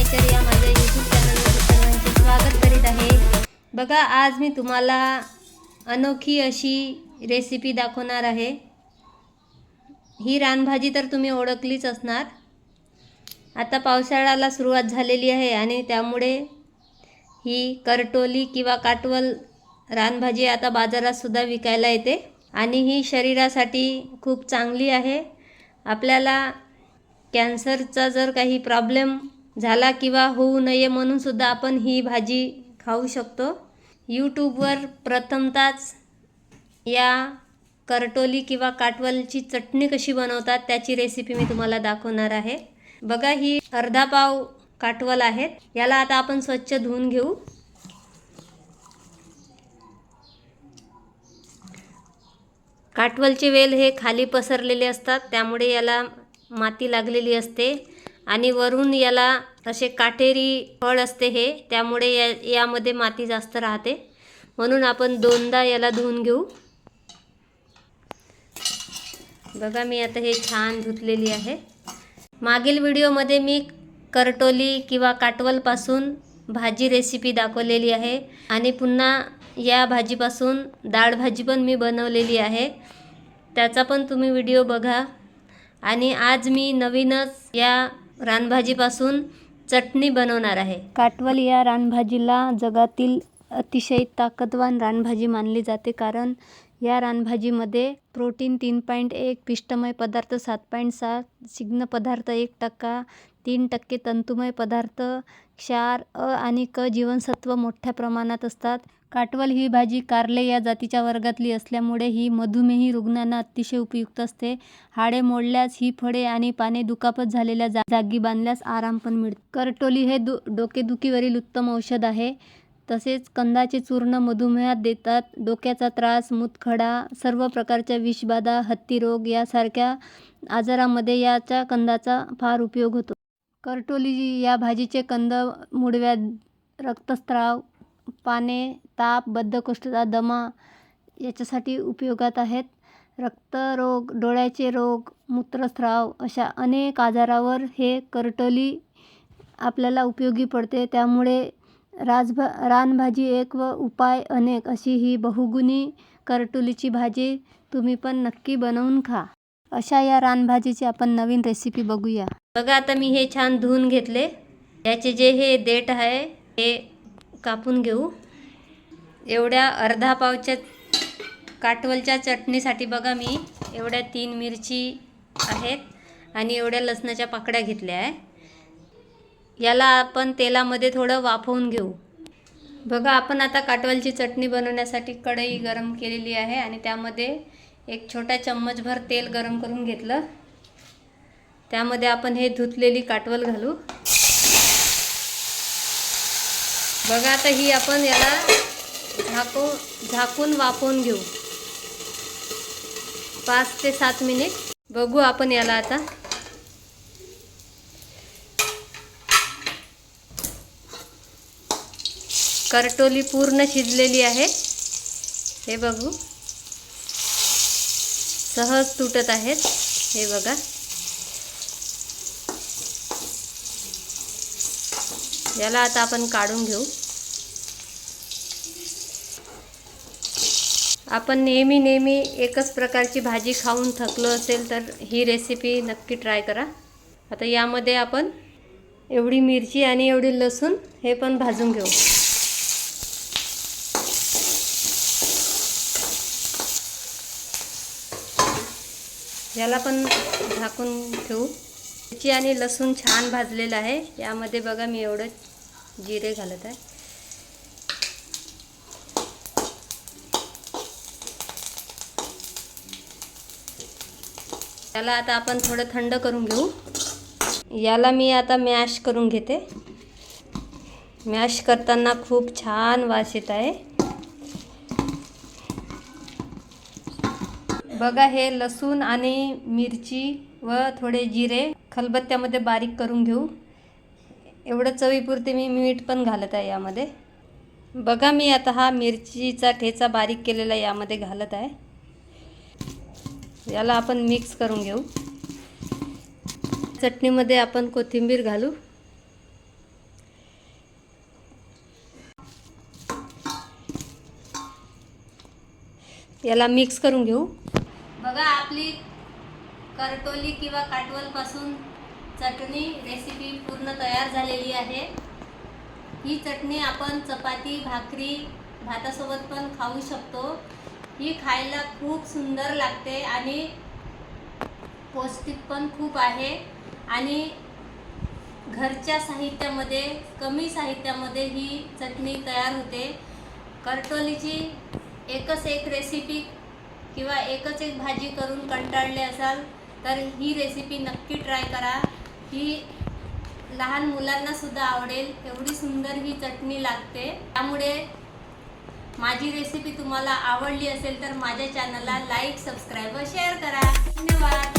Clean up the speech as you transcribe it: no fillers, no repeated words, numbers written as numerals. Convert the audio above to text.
Nature या माझ्या YouTube चॅनलमध्ये सर्वांचे स्वागत करीत आहे। बघा, आज मी तुम्हाला अनोखी अशी रेसिपी दाखवणार आहे। ही रानभाजी तर तुम्ही ओळखलीच असणार। आता पावसाळ्याला सुरुवात झालेली आहे आणि त्यामुळे ही करटोली किंवा काटवल रानभाजी आता बाजारात सुद्धा विकायला येते आणि ही शरीरासाठी खूप चांगली आहे। आपल्याला कॅन्सरचा जर काही प्रॉब्लेम झाला किंवा होऊ नये म्हणून सुद्धा आपण ही भाजी खाऊ शकतो। यूट्यूबवर प्रथमतःच या करटोली किंवा काटवलची चटणी कशी बनवतात त्याची रेसिपी मी तुम्हाला दाखवणार आहे। बघा, ही अर्धा पाव काटवल आहेत। याला आता आपण स्वच्छ धुवून घेऊ। काटवलचे वेल हे खाली पसरलेले असतात, त्यामुळे याला माती लागलेली असते आणि वरून याला असे काटेरी फळ असते हे, त्यामुळे यामध्ये माती जास्त राहते, म्हणून आपण दोनदा याला धुवून घेऊ। बघा, मी आता हे छान धुतलेली आहे। मागील व्हिडिओमध्ये मी करटोली किंवा काटवलपासून भाजी रेसिपी दाखवलेली आहे आणि पुन्हा या भाजीपासून डाळ भाजी पण मी बनवलेली आहे, त्याचा पण तुम्ही व्हिडिओ बघा। आणि आज मी नवीनच या रानभाजीपासून चटणी बनवणार आहे। काटवल या रानभाजीला जगातील अतिशय ताकदवान रानभाजी मानली जाते, कारण या रानभाजीमध्ये प्रोटीन 3.1, पिष्टमय पदार्थ 7.7, स्निग्ध पदार्थ 1%, 3% तंतुमय पदार्थ, क्षार, अ आणि क जीवनसत्व मोठ्या प्रमाणात असतात। काटवल ही भाजी कारले या जातीच्या वर्गातली असल्यामुळे ही मधुमेही रुग्णांना अतिशय उपयुक्त असते। हाडे मोडल्यास ही फळे आणि पाने दुखापत झालेल्या जागी बांधल्यास आराम पण मिळतो। करटोली हे डोकेदुखीवरील उत्तम औषध आहे। तसेच कंदाचे चूर्ण मधुमेहात देतात। डोक्याचा त्रास, मूतखडा, सर्व प्रकारच्या विषबाधा, हत्तीरोग यासारख्या आजारामध्ये याच्या कंदाचा फार उपयोग होतो। करटोली या भाजीचे कंद मूळव्याध, रक्तस्राव, पाने, ताप, बद्धकोष्ठता, दमा याच्यासाठी उपयोगात आहेत। रक्तरोग, डोळ्याचे रोग, मूत्रस्राव अशा अनेक आजारावर हे करटोली आपल्याला उपयोगी पडते। त्यामुळे रानभाजी एक व उपाय अनेक अशी ही बहुगुणी करटोलीची भाजी तुम्ही पण नक्की बनवून खा। अशा या रानभाजीची आपण नवीन रेसिपी बघूया। बघा, आता मी हे छान धुवून घेतले। याचे जे हे देठ आहे हे कापून घेऊ। एवढ्या अर्धा पावच्या काटवलच्या चटणीसाठी बघा, मी एवढ्या 3 मिरची आहेत आणि एवढ्या लसणाच्या पाकळ्या घेतल्या आहे। याला आपण तेलामध्ये थोडं वाफवून घेऊ। बघा, आपण आता काटवलची चटणी बनवण्यासाठी कढई गरम केलेली आहे आणि त्यामध्ये एक छोटा चम्मचभर तेल गरम करून घेतलं। त्यामध्ये आपण हे धुतलेली काटवल घालू। बघा, आता ही आपण याला झाकून वाफवून घेऊ 5 ते 7 मिनिट। बघू आपण याला आता। करटोली पूर्ण शिजलेली आहे, हे बघू, सहज तुटत आहेत, हे बघा। याला आता आपण काढून घेऊ। आपण नेहमी एकच प्रकारची भाजी खाऊन थकलो असेल तर ही रेसिपी नक्की ट्राय करा। आता यामध्ये आपण एवढी मिरची आणि एवढी लसूण हे पण भाजून घेऊ। याला पण झाकून ठेवू। मिरची आणि लसूण छान भाजलेलं आहे। यामध्ये बघा, मी एवढं जिरे घालत आहे। याला आता आपण थोडं थंड करून घेऊ। याला मी आता मॅश करून घेते। मॅश करताना खूप छान वास येत आहे। बघा, हे लसूण आणि मिरची व थोडे जिरे खलबत्त्यामध्ये बारीक करून घेऊ। एवढं चवीपुरते मी मीठ पण घालत आहे यामध्ये। बघा, मी आता हा मिरचीचा ठेचा बारीक केलेला यामध्ये घालत आहे। याला आपण मिक्स करून घेऊ। चटणीमध्ये आपण कोथिंबीर घालू। याला मिक्स करून घेऊ। बघा आपली करटोली किंवा काटवलपासून चटणी रेसिपी पूर्ण तयार झालेली आहे। ही चटणी आपण चपाती, भाकरी, भातासोबत पण खाऊ शकतो। ही खायला खूप सुंदर लागते आणि पौष्टिक पण खूप आहे आणि घरच्या साहित्यामध्ये, कमी साहित्यामध्ये ही चटणी तयार होते। करटोलीची एकच एक रेसिपी किंवा एकच एक भाजी करून कंटाळले असाल तर ही रेसिपी नक्की ट्राय करा। ही लहान मुलांना सुद्धा आवडेल, एवढी सुंदर ही चटणी लागते। त्यामुळे माझी रेसिपी तुम्हाला आवडली असेल तर माझ्या चॅनलला लाईक, सबस्क्राईब व शेअर करा। धन्यवाद।